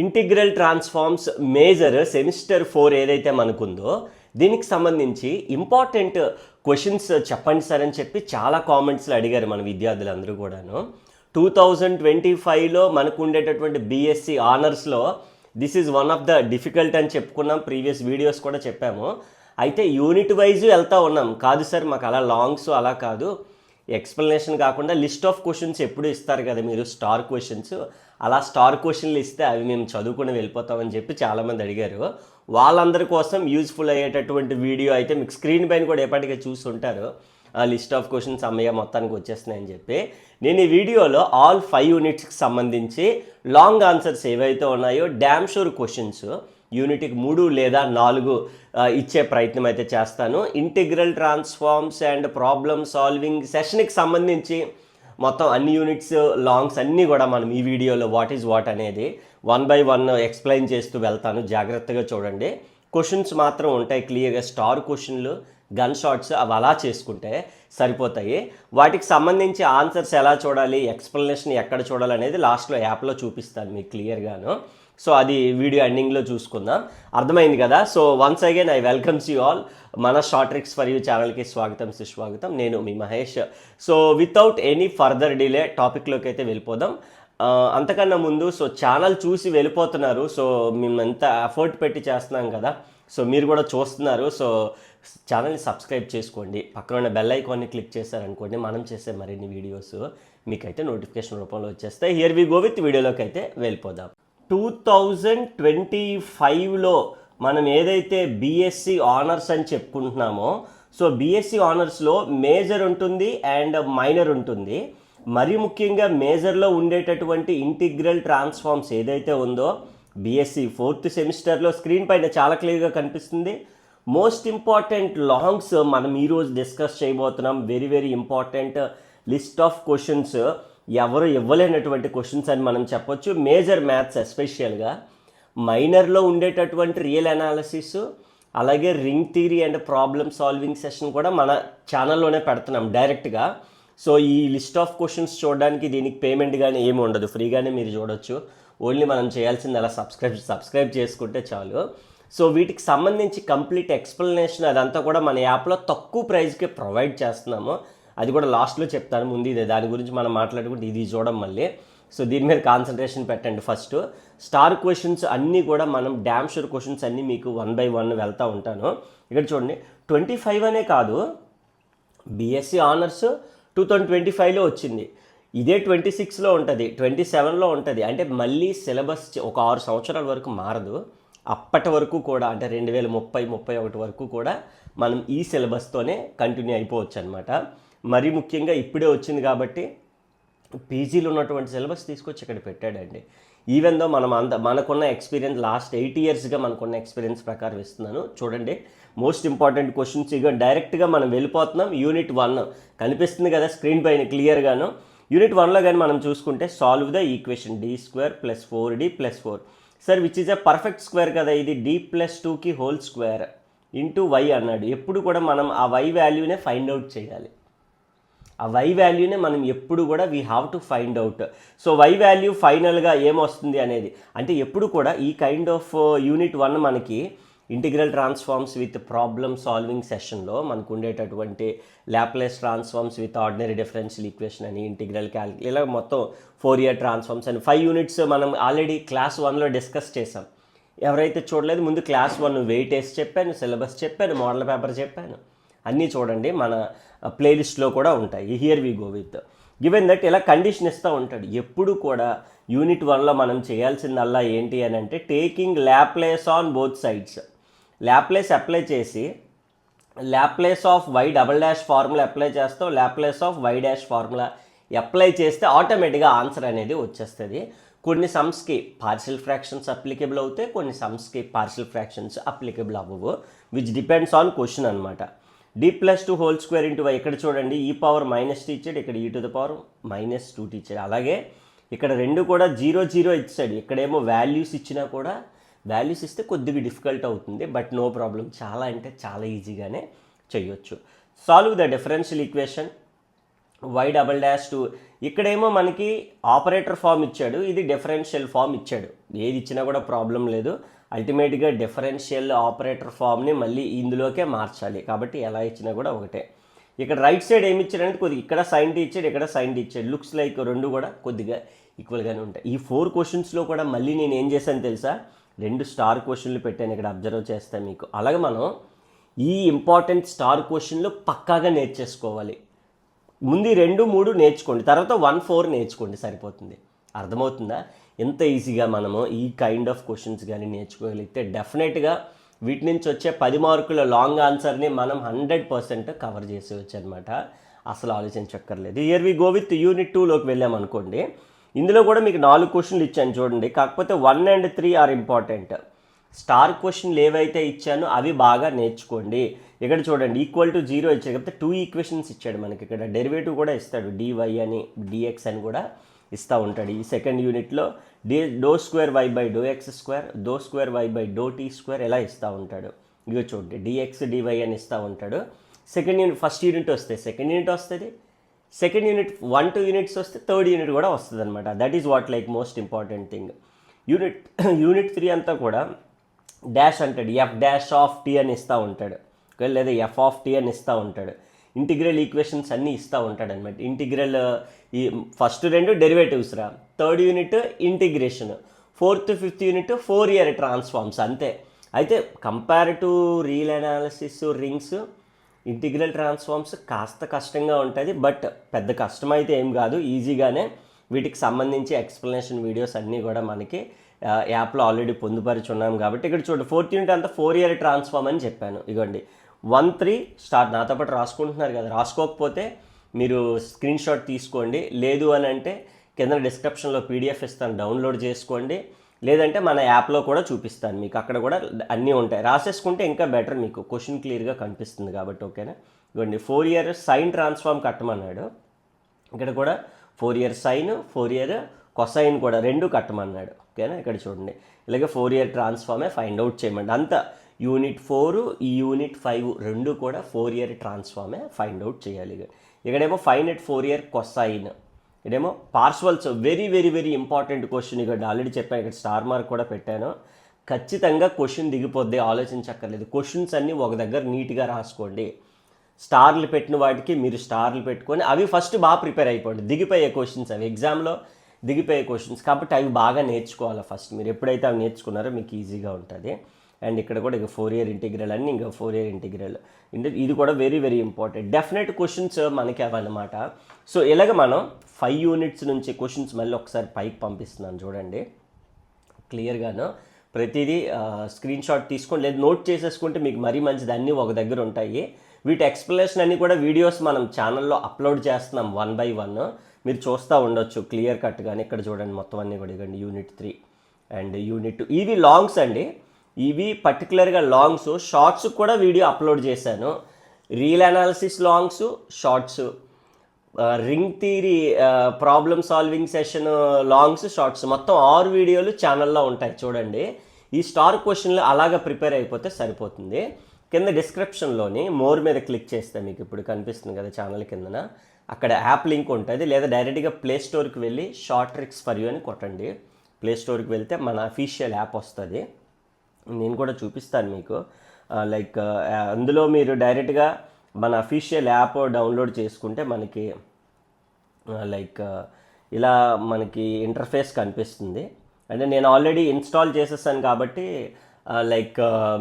Integral transforms major semester 4 ఏదైతే మనకుందో దీనికి సంబంధించి ఇంపార్టెంట్ క్వశ్చన్స్ చెప్పండి సార్ అని చెప్పి చాలా కామెంట్స్లో అడిగారు మన విద్యార్థులందరూ కూడాను. 2025లో మనకు ఉండేటటువంటి బీఎస్సీ ఆనర్స్లో this is one of the difficult అని చెప్పుకున్నాం, ప్రీవియస్ వీడియోస్ కూడా చెప్పాము. అయితే యూనిట్ వైజ్ వెళ్తూ ఉన్నాం. కాదు సార్ మాకు అలా లాంగ్స్ అలా కాదు, ఎక్స్ప్లెనేషన్ కాకుండా లిస్ట్ ఆఫ్ క్వశ్చన్స్ ఎప్పుడు ఇస్తారు కదా మీరు, స్టార్ క్వశ్చన్స్, అలా స్టార్ క్వశ్చన్లు ఇస్తే అవి మేము చదువుకుని వెళ్ళిపోతామని చెప్పి చాలామంది అడిగారు. వాళ్ళందరి కోసం యూజ్ఫుల్ అయ్యేటటువంటి వీడియో అయితే మీకు స్క్రీన్ పైన కూడా ఎప్పటికీ చూస్తుంటారు. లిస్ట్ ఆఫ్ క్వశ్చన్స్ అమ్మయ్య మొత్తానికి వచ్చేస్తున్నాయని చెప్పి నేను ఈ వీడియోలో ఆల్ 5 యూనిట్స్కి సంబంధించి లాంగ్ ఆన్సర్స్ ఏవైతే ఉన్నాయో డ్యామ్ షూర్ క్వశ్చన్స్ యూనిట్కి 3 లేదా 4 ఇచ్చే ప్రయత్నం అయితే చేస్తాను. Integral transforms and problem solving సెషన్కి సంబంధించి మొత్తం అన్ని యూనిట్స్ లాంగ్స్ అన్నీ కూడా మనం ఈ వీడియోలో వాట్ ఈజ్ వాట్ అనేది 1 by 1 ఎక్స్ప్లెయిన్ చేస్తూ వెళ్తాను. జాగ్రత్తగా చూడండి. క్వశ్చన్స్ మాత్రం ఉంటాయి క్లియర్గా, స్టార్ క్వశ్చన్లు, గన్ షాట్స్ అవి అలా చేసుకుంటే సరిపోతాయి. వాటికి సంబంధించి ఆన్సర్స్ ఎలా చూడాలి, ఎక్స్ప్లెనేషన్ ఎక్కడ చూడాలి అనేది లాస్ట్లో యాప్లో చూపిస్తాను మీకు క్లియర్గాను. సో అది వీడియో ఎండింగ్లో చూసుకుందాం. అర్థమైంది కదా. So once again I welcomes you all. మన షార్ట్ ట్రిక్స్ ఫర్ యూ ఛానల్కి స్వాగతం సుస్వాగతం. నేను మీ Mahesh. So without any further delay టాపిక్లోకి అయితే వెళ్ళిపోదాం. అంతకన్నా ముందు సో ఛానల్ చూసి వెళ్ళిపోతున్నారు. సో మేము ఎంత ఎఫర్ట్ పెట్టి చేస్తున్నాం కదా, సో మీరు కూడా చూస్తున్నారు. సో ఛానల్ని సబ్స్క్రైబ్ చేసుకోండి, పక్కన ఉన్న బెల్ ఐకాన్ని క్లిక్ చేశారనుకోండి మనం చేసే మరిన్ని వీడియోస్ మీకైతే నోటిఫికేషన్ రూపంలో వచ్చేస్తాయి. హియర్ వి గో విత్ వీడియోలోకి అయితే వెళ్ళిపోదాం. 2025లో మనం ఏదైతే బీఎస్సీ ఆనర్స్ అని చెప్పుకుంటున్నామో, సో బీఎస్సీ ఆనర్స్లో మేజర్ ఉంటుంది అండ్ మైనర్ ఉంటుంది. మరి ముఖ్యంగా మేజర్లో ఉండేటటువంటి ఇంటిగ్రల్ ట్రాన్స్ఫార్మ్స్ ఏదైతే ఉందో బీఎస్సీ 4th సెమిస్టర్లో స్క్రీన్ పైన చాలా క్లియర్గా కనిపిస్తుంది. మోస్ట్ ఇంపార్టెంట్ లాంగ్స్ మనం ఈరోజు డిస్కస్ చేయబోతున్నాం. Very very important list of questions, ఎవరు ఇవ్వలేనటువంటి క్వశ్చన్స్ అని మనం చెప్పొచ్చు. మేజర్ మ్యాథ్స్ ఎస్పెషల్గా, మైనర్లో ఉండేటటువంటి రియల్ అనాలిసిస్, అలాగే ring theory and problem solving session కూడా మన ఛానల్లోనే పెడుతున్నాం డైరెక్ట్గా. సో ఈ లిస్ట్ ఆఫ్ క్వశ్చన్స్ చూడడానికి దీనికి పేమెంట్ కానీ ఏమి ఉండదు, ఫ్రీగానే మీరు చూడొచ్చు. ఓన్లీ మనం చేయాల్సింది అలా సబ్స్క్రైబ్ చేసుకుంటే చాలు. సో వీటికి సంబంధించి కంప్లీట్ ఎక్స్ప్లెనేషన్ అదంతా కూడా మన యాప్లో తక్కువ ప్రైస్కే ప్రొవైడ్ చేస్తున్నాము. అది కూడా లాస్ట్లో చెప్తాను. ముందు ఇదే దాని గురించి మనం మాట్లాడుకుంటే ఇది చూడడం మళ్ళీ. సో దీని మీద కాన్సన్ట్రేషన్ పెట్టండి. ఫస్ట్ స్టార్ క్వశ్చన్స్ అన్నీ కూడా మనం డ్యామ్ షూర్ క్వశ్చన్స్ అన్నీ మీకు 1 by 1 వెళ్తూ ఉంటాను. ఇక్కడ చూడండి, 25 అనే కాదు, బీఎస్సీ ఆనర్స్ 2025లో వచ్చింది, ఇదే 26లో ఉంటుంది, 27లో ఉంటుంది. అంటే మళ్ళీ సిలబస్ ఒక 6 సంవత్సరాల వరకు మారదు. అప్పటి వరకు కూడా అంటే 2030-31 వరకు కూడా మనం ఈ సిలబస్తోనే కంటిన్యూ అయిపోవచ్చు అనమాట. మరి ముఖ్యంగా ఇప్పుడే వచ్చింది కాబట్టి పీజీలో ఉన్నటువంటి సిలబస్ తీసుకొచ్చి ఇక్కడ పెట్టాడండి. ఈవెన్ దో మనకున్న ఎక్స్పీరియన్స్ లాస్ట్ 8 yearsగా మనకున్న ఎక్స్పీరియన్స్ ప్రకారం ఇస్తున్నాను. చూడండి, మోస్ట్ ఇంపార్టెంట్ క్వశ్చన్స్ ఇక డైరెక్ట్గా మనం వెళ్ళిపోతున్నాం. యూనిట్ 1 కనిపిస్తుంది కదా స్క్రీన్ పైన క్లియర్గాను. యూనిట్ 1లో కానీ మనం చూసుకుంటే solve the equation d² + 4d + 4 sir which is a perfect square కదా, ఇది d+2కి హోల్ స్క్వేర్ ఇంటూ y అన్నాడు. ఎప్పుడు కూడా మనం ఆ y వాల్యూనే ఫైండ్ అవుట్ చేయాలి. ఆ y వాల్యూనే మనం ఎప్పుడు కూడా we have to find out. So y value ఫైనల్గా ఏమొస్తుంది అనేది, అంటే ఎప్పుడు కూడా ఈ కైండ్ ఆఫ్ యూనిట్ 1 మనకి integral transforms with problem solving సెషన్లో మనకు ఉండేటటువంటి Laplace transforms with ordinary differential equation అని, ఇంటిగ్రల్ క్యాల్కులస్, ఇలా మొత్తం ఫోరియర్ ట్రాన్స్ఫార్మ్స్ అని 5 యూనిట్స్ మనం ఆల్రెడీ క్లాస్ 1లో డిస్కస్ చేసాం. ఎవరైతే చూడలేదు ముందు క్లాస్ 1 వెయిట్ వేసి చెప్పాను, సిలబస్ చెప్పాను, మోడల్ పేపర్ చెప్పాను, అన్నీ చూడండి మన ప్లేలిస్ట్లో కూడా ఉంటాయి. Here we go with given that ఇలా కండిషన్ ఇస్తూ ఉంటాడు. ఎప్పుడు కూడా యూనిట్ 1లో మనం చేయాల్సిందల్లా ఏంటి అని అంటే taking Laplace on both sides. Laplace apply చేసి Laplace of y" formula apply చేస్తాం, Laplace of y' formula apply చేస్తే ఆటోమేటిక్గా ఆన్సర్ అనేది వచ్చేస్తుంది. కొన్ని సమ్స్కి పార్షియల్ ఫ్రాక్షన్స్ అప్లికేబుల్ అవుతాయి, కొన్ని సమ్స్కి పార్షియల్ ఫ్రాక్షన్స్ అప్లికేబుల్ అవ్వవు, విచ్ డిపెండ్స్ ఆన్ క్వశ్చన్ అనమాట. d+2 whole square into y, ఇక్కడ చూడండి e⁻−t ఇచ్చాడు, ఇక్కడ e⁻−2t ఇచ్చాడు. అలాగే ఇక్కడ రెండు కూడా 0 0 ఇచ్చాడు. ఇక్కడేమో వాల్యూస్ ఇచ్చినా కూడా వాల్యూస్ ఇస్తే కొద్దిగా డిఫికల్ట్ అవుతుంది, బట్ నో ప్రాబ్లం, చాలా అంటే చాలా ఈజీగానే చేయొచ్చు. Solve the differential equation y'2 ఇక్కడేమో మనకి ఆపరేటర్ ఫామ్ ఇచ్చాడు, ఇది డిఫరెన్షియల్ ఫామ్ ఇచ్చాడు. ఏది ఇచ్చినా కూడా ప్రాబ్లం లేదు. అల్టిమేట్గా డిఫరెన్షియల్ ఆపరేటర్ ఫామ్ని మళ్ళీ ఇందులోకే మార్చాలి, కాబట్టి ఎలా ఇచ్చినా కూడా ఒకటే. ఇక్కడ రైట్ సైడ్ ఏమి ఇచ్చాడంటే కొద్దిగా ఇక్కడ సైన్ టీ ఇచ్చాడు, ఇక్కడ సైన్ టీ ఇచ్చాడు. లుక్స్ లైక్ రెండు కూడా కొద్దిగా ఈక్వల్గానే ఉంటాయి. ఈ 4 క్వశ్చన్స్లో కూడా మళ్ళీ నేను ఏం చేశాను తెలుసా, 2 స్టార్ క్వశ్చన్లు పెట్టాను. ఇక్కడ అబ్జర్వ్ చేస్తాను మీకు. అలాగే మనం ఈ ఇంపార్టెంట్ స్టార్ క్వశ్చన్లు పక్కాగా నేర్చేసుకోవాలి. ముందు 2, 3 నేర్చుకోండి, తర్వాత 1, 4 నేర్చుకోండి, సరిపోతుంది. అర్థమవుతుందా? ఎంత ఈజీగా మనము ఈ కైండ్ ఆఫ్ క్వశ్చన్స్ కానీ నేర్చుకోగలిగితే డెఫినెట్గా వీటి నుంచి వచ్చే 10 మార్కుల లాంగ్ ఆన్సర్ని మనం 100% కవర్ చేసేవచ్చు అనమాట. అసలు ఆలోచించక్కర్లేదు. Here we go with unit 2లోకి వెళ్ళామనుకోండి. ఇందులో కూడా మీకు 4 క్వశ్చన్లు ఇచ్చాను చూడండి. కాకపోతే 1 and 3 ఆర్ ఇంపార్టెంట్. స్టార్ క్వశ్చన్లు ఏవైతే ఇచ్చానో అవి బాగా నేర్చుకోండి. ఇక్కడ చూడండి =0 ఇచ్చాడు, కాబట్టి 2 ఈక్వేషన్స్ ఇచ్చాడు మనకి. ఇక్కడ డెరివేటివ్ కూడా ఇస్తాడు, dy అని dx అని కూడా ఇస్తూ ఉంటాడు. ఈ సెకండ్ యూనిట్లో ∂2y/∂x2 ∂2y/∂t2 ఎలా ఇస్తూ ఉంటాడు. ఇగో చూడండి dx dy అని ఇస్తూ ఉంటాడు. సెకండ్ యూనిట్ ఫస్ట్ యూనిట్ వస్తే సెకండ్ యూనిట్ వస్తుంది, సెకండ్ యూనిట్ 1-2 యూనిట్స్ వస్తే థర్డ్ యూనిట్ కూడా వస్తుంది అనమాట. That is what like most important thing. Unit 3 అంతా కూడా డాష్ అంటాడు, f'(t) అని ఇస్తూ ఉంటాడు, లేదా f(t) అని ఇస్తూ ఉంటాడు. ఇంటిగ్రల్ ఈక్వేషన్స్ అన్నీ ఇస్తూ ఉంటాడు అనమాట. ఇంటిగ్రల్ ఈ ఫస్ట్ 2 డెరివేటివ్స్ రా, third unit integration, 4th 5th unit Fourier transforms అంతే. అయితే compare to real analysis, rings, integral transforms కాస్త కష్టంగా ఉంటుంది. బట్ పెద్ద కష్టం అయితే ఏం కాదు, ఈజీగానే వీటికి సంబంధించి ఎక్స్ప్లెనేషన్ వీడియోస్ అన్నీ కూడా మనకి యాప్లో ఆల్రెడీ పొందుపరుచున్నాం. కాబట్టి ఇక్కడ చూడండి 4th యూనిట్ అంతా ఫోరియర్ ట్రాన్స్ఫార్మ్ అని చెప్పాను. ఇగోండి 1, 3 స్టార్ట్. నాతో పాటు రాసుకుంటున్నారు కదా, రాసుకోకపోతే మీరు స్క్రీన్ షాట్ తీసుకోండి. లేదు అని అంటే కింద డిస్క్రిప్షన్లో PDF ఇస్తాను, డౌన్లోడ్ చేసుకోండి. లేదంటే మన యాప్లో కూడా చూపిస్తాను మీకు, అక్కడ కూడా అన్నీ ఉంటాయి. రాసేసుకుంటే ఇంకా బెటర్, మీకు క్వశ్చన్ క్లియర్గా కనిపిస్తుంది కాబట్టి. ఓకేనా? ఇవ్వండి ఫోరియర్ సైన్ ట్రాన్స్ఫార్మ్ కట్టమన్నాడు. ఇక్కడ కూడా ఫోరియర్ సైన్, ఫోరియర్ కొసైన్ కూడా 2 కట్టమన్నాడు. ఓకేనా? ఇక్కడ చూడండి ఇలాగే ఫోరియర్ ట్రాన్స్ఫార్మే ఫైండ్ అవుట్ చేయమండి. అంతా యూనిట్ 4 ఈ యూనిట్ 5 2 కూడా ఫోరియర్ ట్రాన్స్ఫార్మే ఫైండ్ అవుట్ చేయాలి. ఇక్కడేమో ఫైండ్ ఎట్ ఫోరియర్ కొసైన్, ఇక్కడేమో Parseval's. Very very very important question. ఇక్కడ ఆల్రెడీ చెప్పాను, ఇక్కడ స్టార్ మార్క్ కూడా పెట్టాను. ఖచ్చితంగా క్వశ్చన్ దిగిపోద్ది, ఆలోచించక్కర్లేదు. క్వశ్చన్స్ అన్నీ ఒక దగ్గర నీట్గా రాసుకోండి. స్టార్లు పెట్టిన వాటికి మీరు స్టార్లు పెట్టుకొని అవి ఫస్ట్ బాగా ప్రిపేర్ అయిపోండి. దిగిపోయే క్వశ్చన్స్ అవి, ఎగ్జామ్లో దిగిపోయే క్వశ్చన్స్ కాబట్టి అవి బాగా నేర్చుకోవాలి ఫస్ట్. మీరు ఎప్పుడైతే అవి నేర్చుకున్నారో మీకు ఈజీగా ఉంటుంది. అండ్ ఇక్కడ కూడా ఇక ఫోరియర్ ఇంటిగ్రల్ అని, ఇంకా ఫోరియర్ ఇంటిగ్రల్ ఇది కూడా very very important. Definite questions మనకి అవన్నమాట. సో ఇలాగ మనం 5 యూనిట్స్ నుంచి క్వశ్చన్స్ మళ్ళీ ఒకసారి పైకి పంపిస్తున్నాను చూడండి క్లియర్గాను. ప్రతిదీ స్క్రీన్ షాట్ తీసుకొని లేదు నోట్ చేసేసుకుంటే మీకు మరీ మంచిది, అన్నీ ఒక దగ్గర ఉంటాయి. వీటి ఎక్స్ప్లెనేషన్ అన్నీ కూడా వీడియోస్ మనం ఛానల్లో అప్లోడ్ చేస్తున్నాం 1 by 1. మీరు చూస్తూ ఉండొచ్చు క్లియర్ కట్గానే. ఇక్కడ చూడండి మొత్తం అన్నీ కూడా ఇవ్వండి యూనిట్ 3 అండ్ యూనిట్ 2. ఇవి లాంగ్స్ అండి, ఇవి పర్టికులర్గా లాంగ్స్. షార్ట్స్ కూడా వీడియో అప్లోడ్ చేశాను. Real analysis longs, shorts, ring theory, problem solving session longs, shorts, మొత్తం 6 వీడియోలు ఛానల్లో ఉంటాయి చూడండి. ఈ స్టార్ క్వశ్చన్లు అలాగా ప్రిపేర్ అయిపోతే సరిపోతుంది. కింద డిస్క్రిప్షన్లోని మోర్ మీద క్లిక్ చేస్తే మీకు ఇప్పుడు కనిపిస్తుంది కదా ఛానల్ కిందన, అక్కడ యాప్ లింక్ ఉంటుంది. లేదా డైరెక్ట్గా ప్లే స్టోర్కి వెళ్ళి షార్ట్ ట్రిక్స్ ఫర్ యూ అని కొట్టండి. ప్లే స్టోర్కి వెళ్తే మన అఫీషియల్ యాప్ వస్తుంది. నేను కూడా చూపిస్తాను మీకు. లైక్ అందులో మీరు డైరెక్ట్గా మన అఫీషియల్ యాప్ డౌన్లోడ్ చేసుకుంటే మనకి లైక్ ఇలా మనకి ఇంటర్ఫేస్ కనిపిస్తుంది. అంటే నేను ఆల్రెడీ ఇన్స్టాల్ చేసేసాను కాబట్టి లైక్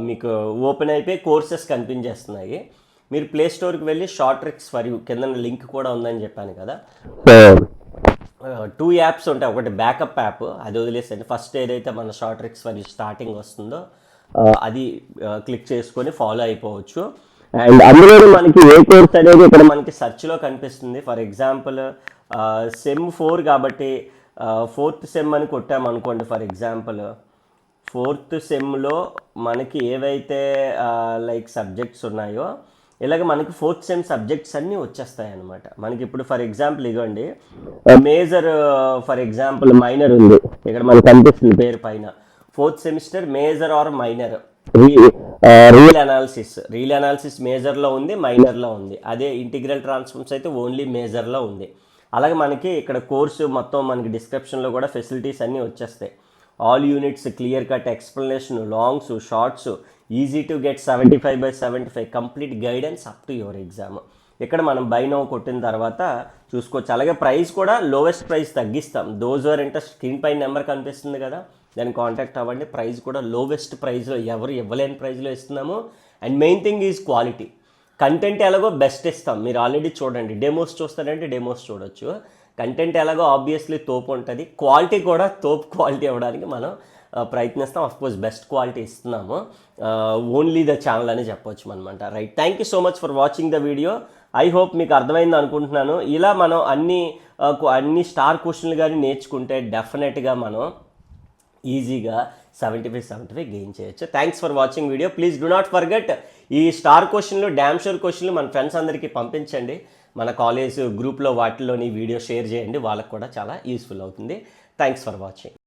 మీకు ఓపెన్ అయిపోయి కోర్సెస్ కనిపించేస్తున్నాయి. మీరు ప్లే స్టోర్కి వెళ్ళి షార్ట్ ట్రిక్స్ ఫర్ యూ కింద లింక్ కూడా ఉందని చెప్పాను కదా. 2 యాప్స్ ఉంటాయి. ఒకటి బ్యాకప్ యాప్, అది వదిలేసండి. ఫస్ట్ ఏదైతే మన short tricks for you starting వస్తుందో అది క్లిక్ చేసుకొని ఫాలో అయిపోవచ్చు. అండ్ అందులో మనకి ఏ కోర్స్ అనేది ఇక్కడ మనకి సెర్చ్లో కనిపిస్తుంది. ఫర్ ఎగ్జాంపుల్ సెమ్ 4 కాబట్టి 4th సెమ్ అని కొట్టామనుకోండి. ఫర్ ఎగ్జాంపుల్ 4th సెమ్లో మనకి ఏవైతే లైక్ సబ్జెక్ట్స్ ఉన్నాయో ఇలాగ మనకి 4th సెమ్ సబ్జెక్ట్స్ అన్నీ వచ్చేస్తాయి అనమాట. మనకి ఇప్పుడు ఫర్ ఎగ్జాంపుల్ ఇవ్వండి మేజర్, ఫర్ ఎగ్జాంపుల్ మైనర్ ఉంది ఇక్కడ మనకు కనిపిస్తుంది పేరు పైన. 4th semester major or minor real analysis మేజర్లో ఉంది, మైనర్లో ఉంది. అదే ఇంటిగ్రల్ ట్రాన్స్ఫార్మ్స్ అయితే ఓన్లీ మేజర్లో ఉంది. అలాగే మనకి ఇక్కడ కోర్సు మొత్తం మనకి డిస్క్రిప్షన్లో కూడా ఫెసిలిటీస్ అన్నీ వచ్చేస్తాయి. All units, clear cut explanation, longs, shorts, easy to get 75/75 complete guidance up to your exam. ఇక్కడ మనం బై నౌ కొట్టిన తర్వాత చూసుకోవచ్చు. అలాగే ప్రైస్ కూడా లోవెస్ట్ ప్రైస్ తగ్గిస్తాం. దోస్ ఆర్ ఇంట్రెస్ట్ స్క్రీన్ పైన నెంబర్ కనిపిస్తుంది కదా, దాన్ని కాంటాక్ట్ అవ్వండి. ప్రైస్ కూడా లోవెస్ట్ ప్రైస్లో, ఎవరు ఇవ్వలేని ప్రైస్లో ఇస్తున్నాము. And main thing is quality. Content ఎలాగో బెస్ట్ ఇస్తాం. మీరు ఆల్రెడీ చూడండి, డెమోస్ చూస్తారంటే డెమోస్ చూడొచ్చు. కంటెంట్ ఎలాగో ఆబ్వియస్లీ తోపు ఉంటుంది, క్వాలిటీ కూడా తోపు క్వాలిటీ ఇవ్వడానికి మనం ప్రయత్నిస్తాం. అఫ్కోర్స్ బెస్ట్ క్వాలిటీ ఇస్తున్నాము. ఓన్లీ ద ఛానల్ అని చెప్పొచ్చు అనమాట. Right, thank you so much for watching the video. I hope మీకు అర్థమైంది అనుకుంటున్నాను. ఇలా మనం అన్ని స్టార్ క్వశ్చన్లు కానీ నేర్చుకుంటే డెఫినెట్గా మనం ఈజీగా 75 గెయిన్ చేయొచ్చు. Thanks for watching video. Please do not forget ఈ స్టార్ క్వశ్చన్లు, డ్యామ్ షూర్ క్వశ్చన్లు మన ఫ్రెండ్స్ అందరికీ పంపించండి. మన కాలేజ్ గ్రూప్లో వాటిలోని వీడియో షేర్ చేయండి, వాళ్ళకు కూడా చాలా యూస్ఫుల్ అవుతుంది. Thanks for watching.